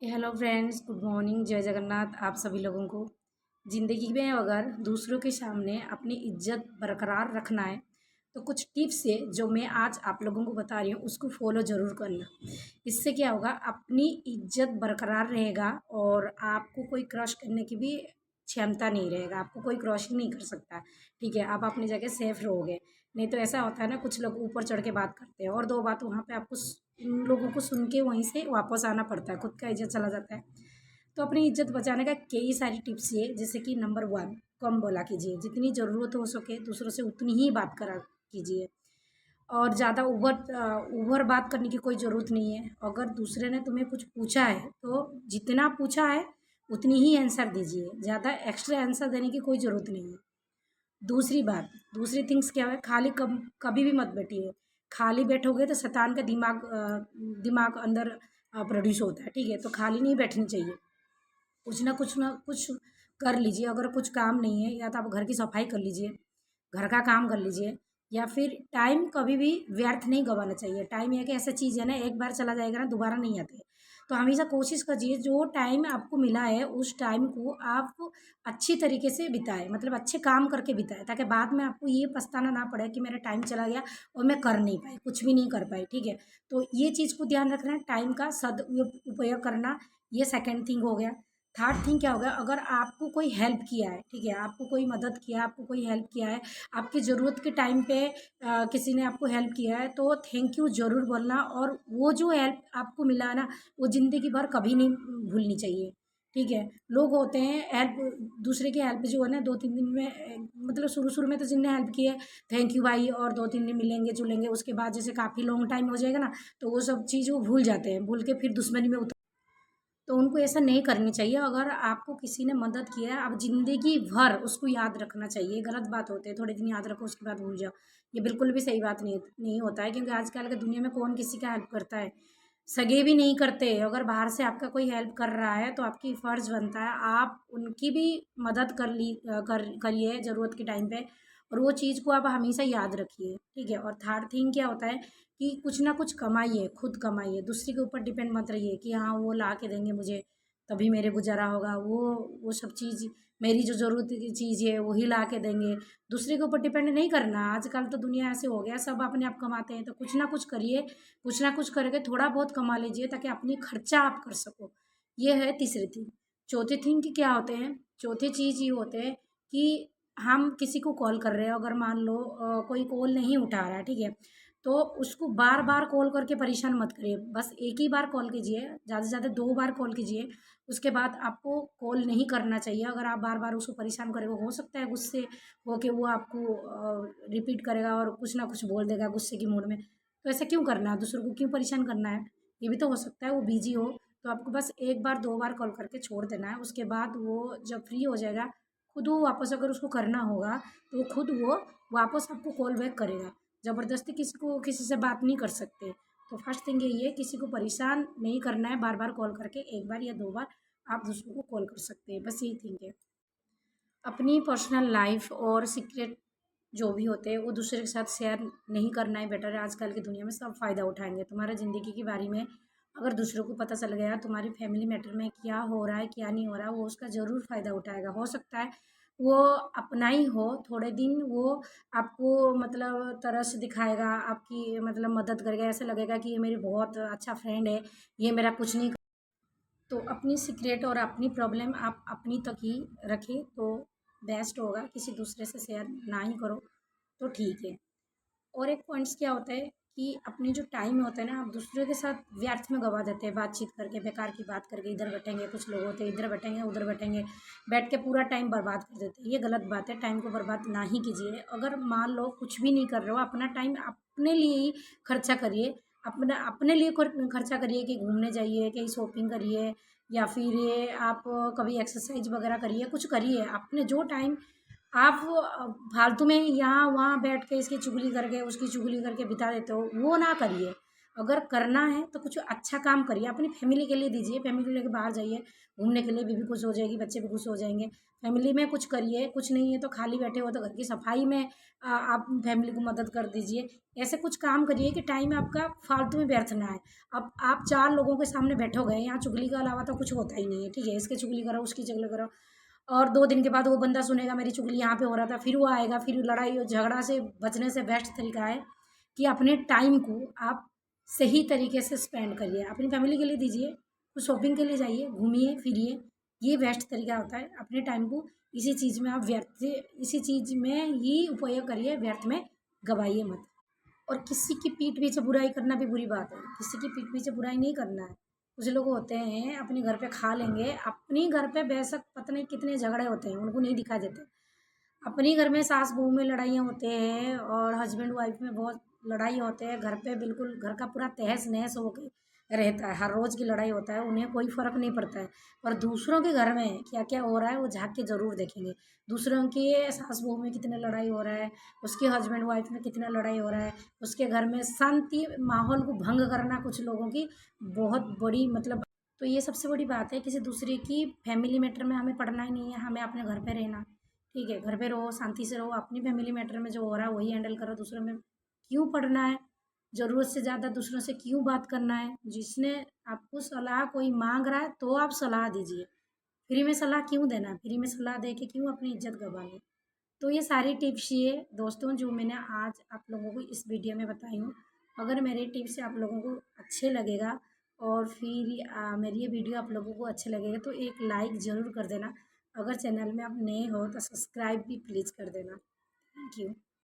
Hello friends, good morning. जय जगन्नाथ आप सभी लोगों को। ज़िंदगी में अगर दूसरों के सामने अपनी इज्जत बरकरार रखना है तो कुछ टिप्स है जो मैं आज आप लोगों को बता रही हूँ, उसको फॉलो ज़रूर करना। इससे क्या होगा, अपनी इज्जत बरकरार रहेगा और आपको कोई क्रश करने की भी क्षमता नहीं रहेगा, आपको कोई क्रॉस ही नहीं कर सकता। ठीक है, आप अपनी जगह सेफ रहोगे। नहीं तो ऐसा होता है ना, कुछ लोग ऊपर चढ़ के बात करते हैं और दो बात वहाँ पे आपको उन लोगों को सुन के वहीं से वापस आना पड़ता है, खुद का इज्जत चला जाता है। तो अपनी इज्जत बचाने का कई सारी टिप्स ये, जैसे कि नंबर 1, कम बोला कीजिए। जितनी ज़रूरत हो सके दूसरों से उतनी ही बात करा कीजिए और ज़्यादा ओवर बात करने की कोई ज़रूरत नहीं है। अगर दूसरे ने तुम्हें कुछ पूछा है तो जितना पूछा है उतनी ही आंसर दीजिए, ज़्यादा एक्स्ट्रा आंसर देने की कोई ज़रूरत नहीं है। दूसरी बात, दूसरी थिंग्स क्या है, खाली कभी भी मत बैठिए। खाली बैठोगे तो शैतान का दिमाग अंदर प्रोड्यूस होता है। ठीक है, तो खाली नहीं बैठनी चाहिए। कुछ ना कुछ कर लीजिए। अगर कुछ काम नहीं है, या तो आप घर की सफाई कर लीजिए, घर का काम कर लीजिए, या फिर टाइम कभी भी व्यर्थ नहीं गंवाना चाहिए। टाइम एक ऐसा चीज़ है ना, एक बार चला जाएगा ना, दोबारा नहीं आता है। तो हमेशा कोशिश कीजिए जो टाइम आपको मिला है उस टाइम को आप अच्छी तरीके से बिताएं, मतलब अच्छे काम करके बिताएं, ताकि बाद में आपको ये पछताना ना पड़े कि मेरा टाइम चला गया और मैं कर नहीं पाई, कुछ भी नहीं कर पाई। ठीक है, तो ये चीज़ को ध्यान रखना है, टाइम का सदुपयोग करना। ये सेकेंड थिंग हो गया। थर्ड थिंग क्या होगा, अगर आपको कोई हेल्प किया है, ठीक है, आपको कोई मदद किया, आपको कोई हेल्प किया है, आपकी ज़रूरत के टाइम पे किसी ने आपको हेल्प किया है, तो थैंक यू ज़रूर बोलना। और वो जो हेल्प आपको मिला ना, वो ज़िंदगी भर कभी नहीं भूलनी चाहिए। ठीक है, लोग होते हैं हेल्प, दूसरे की हेल्प जो है ना, 2-3 दिन में मतलब शुरू शुरू में तो जिनने हेल्प की है थैंक यू भाई, और 2-3 दिन मिलेंगे जुलेंगे, उसके बाद जैसे काफ़ी लॉन्ग टाइम हो जाएगा ना, तो वो सब चीज़ वो भूल जाते हैं, भूल के फिर दुश्मनी में उतर। तो उनको ऐसा नहीं करनी चाहिए। अगर आपको किसी ने मदद किया है, आप ज़िंदगी भर उसको याद रखना चाहिए। गलत बात होती है थोड़े दिन याद रखो उसके बाद भूल जाओ, ये बिल्कुल भी सही बात नहीं होता है, क्योंकि आजकल के दुनिया में कौन किसी का हेल्प करता है, सगे भी नहीं करते। अगर बाहर से आपका कोई हेल्प कर रहा है तो आपकी फ़र्ज़ बनता है आप उनकी भी मदद करिए ज़रूरत के टाइम पे, और वो चीज़ को आप हमेशा याद रखिए। ठीक है, और थर्ड थिंग क्या होता है कि कुछ ना कुछ कमाइए, खुद कमाइए, दूसरे के ऊपर डिपेंड मत रहिए कि हाँ वो ला के देंगे मुझे तभी मेरे गुजारा होगा। वो सब चीज़, मेरी जो ज़रूरत की चीज़ है वही ला के देंगे। दूसरे के ऊपर डिपेंड नहीं करना। आजकल तो दुनिया ऐसे हो गया, सब अपने आप कमाते हैं, तो कुछ ना कुछ करिए। कुछ ना कुछ करके थोड़ा बहुत कमा लीजिए ताकि अपनी खर्चा आप कर सको। ये है तीसरी थिंग। चौथे थिंग की क्या होते हैं, चौथे चीज़ ये होते हैं कि हम किसी को कॉल कर रहे हो, अगर मान लो कोई कॉल नहीं उठा रहा है, ठीक है, तो उसको बार बार कॉल करके परेशान मत करिए। बस एक ही बार कॉल कीजिए, ज़्यादा से ज़्यादा 2 बार कॉल कीजिए। उसके बाद आपको कॉल नहीं करना चाहिए। अगर आप बार बार उसको परेशान करेंगे, हो सकता है गुस्से होके वो आपको रिपीट करेगा और कुछ ना कुछ बोल देगा गुस्से की मूड में। तो ऐसा क्यों करना है, दूसरों को क्यों परेशान करना है। ये भी तो हो सकता है वो बिजी हो। तो आपको बस एक बार 2 बार कॉल करके छोड़ देना है। उसके बाद वो जब फ्री हो जाएगा, खुद वो वापस, अगर उसको करना होगा तो खुद वो वापस आपको कॉल बैक करेगा। ज़बरदस्ती किसी को किसी से बात नहीं कर सकते। तो फर्स्ट थिंग यही है, किसी को परेशान नहीं करना है। बार बार कॉल करके एक बार या 2 बार आप दूसरों को कॉल कर सकते हैं, बस यही थिंग है। अपनी पर्सनल लाइफ और सीक्रेट जो भी होते हैं वो दूसरे के साथ शेयर नहीं करना ही बेटर है। आजकल की दुनिया में सब फ़ायदा उठाएंगे तुम्हारे ज़िंदगी के बारे में। अगर दूसरों को पता चल गया तुम्हारी फैमिली मैटर में क्या हो रहा है क्या नहीं हो रहा, वो उसका ज़रूर फ़ायदा उठाएगा। हो सकता है वो अपना ही हो, थोड़े दिन वो आपको मतलब तरस दिखाएगा, आपकी मतलब मदद करेगा, ऐसा लगेगा कि ये मेरी बहुत अच्छा फ्रेंड है, ये मेरा कुछ नहीं। तो अपनी सीक्रेट और अपनी प्रॉब्लम आप अपनी तक ही रखें तो बेस्ट होगा, किसी दूसरे से शेयर ना ही करो तो ठीक है। और एक पॉइंट्स क्या होता है कि अपनी जो टाइम होता है ना, आप दूसरों के साथ व्यर्थ में गवा देते हैं, बातचीत करके, बेकार की बात करके। इधर बैठेंगे, कुछ लोग होते हैं इधर बैठेंगे उधर बैठेंगे, बैठ के पूरा टाइम बर्बाद कर देते हैं। ये गलत बात है, टाइम को बर्बाद ना ही कीजिए। अगर मान लो कुछ भी नहीं कर रहे हो, अपना टाइम अपने लिए ही खर्चा करिए। अपना अपने लिए खर्चा करिए कि घूमने जाइए, कहीं शॉपिंग करिए, या फिर ये आप कभी एक्सरसाइज वगैरह करिए, कुछ करिए। अपने जो टाइम आप फालतू में यहाँ वहाँ बैठ के इसकी चुगली करके उसकी चुगली करके बिता देते हो, वो ना करिए। अगर करना है तो कुछ अच्छा काम करिए, अपनी फैमिली के लिए दीजिए, फैमिली को लेके बाहर जाइए घूमने के लिए, बीवी खुश हो जाएगी, बच्चे भी खुश हो जाएंगे। फैमिली में कुछ करिए, कुछ नहीं है तो खाली बैठे हो तो घर की सफाई में आप फैमिली को मदद कर दीजिए। ऐसे कुछ काम करिए कि टाइम आपका फालतू में व्यर्थ ना आए। अब आप 4 लोगों के सामने बैठोगे, यहाँ चुगली के अलावा तो कुछ होता ही नहीं है, ठीक है? इसकी चुगली करो, उसकी चुगली करो, और 2 दिन के बाद वो बंदा सुनेगा मेरी चुगली यहाँ पे हो रहा था, फिर वो आएगा, फिर लड़ाई और झगड़ा से बचने से बेस्ट तरीका है कि अपने टाइम को आप सही तरीके से स्पेंड करिए, अपनी फैमिली के लिए दीजिए, कुछ शॉपिंग के लिए जाइए, घूमिए फिरिए, ये बेस्ट तरीका होता है। अपने टाइम को इसी चीज़ में आप व्यर्थ इसी चीज़ में ही उपयोग करिए, व्यर्थ में गवाइए मत। और किसी की पीठ पीछे बुराई करना भी बुरी बात है, किसी की पीठ पीछे बुराई नहीं करना है। कुछ लोग होते हैं अपने घर पे खा लेंगे, अपनी घर पे बेशक पता नहीं कितने झगड़े होते हैं, उनको नहीं दिखा देते। अपनी घर में सास बहू में लड़ाइयाँ होते हैं और हस्बैंड वाइफ में बहुत लड़ाई होते हैं, घर पे बिल्कुल घर का पूरा तहस नहस हो के रहता है, हर रोज़ की लड़ाई होता है, उन्हें कोई फ़र्क नहीं पड़ता है। पर दूसरों के घर में क्या क्या हो रहा है वो झाँक के ज़रूर देखेंगे। दूसरों के सास बहू में कितने लड़ाई हो रहा है, उसके हस्बैंड वाइफ में कितना लड़ाई हो रहा है, उसके घर में शांति माहौल को भंग करना कुछ लोगों की बहुत बड़ी मतलब। तो ये सबसे बड़ी बात है, किसी दूसरे की फैमिली मैटर में हमें पड़ना ही नहीं है, हमें अपने घर पे रहना। ठीक है, घर पे रहो, शांति से रहो, अपनी फैमिली मैटर में जो हो रहा है वही हैंडल करो, दूसरों में क्यों पढ़ना है, ज़रूरत से ज़्यादा दूसरों से क्यों बात करना है। जिसने आपको सलाह कोई मांग रहा है तो आप सलाह दीजिए, फ्री में सलाह क्यों देना, फ्री में सलाह दे के क्यों अपनी इज्जत गंवानी। तो ये सारी टिप्स ये दोस्तों जो मैंने आज आप लोगों को इस वीडियो में बताई हूँ, अगर मेरे टिप्स से आप लोगों को अच्छे लगेगा और फिर मेरी ये वीडियो आप लोगों को अच्छे लगेगा तो एक लाइक ज़रूर कर देना। अगर चैनल में आप नए हो तो सब्सक्राइब भी प्लीज़ कर देना। Thank you.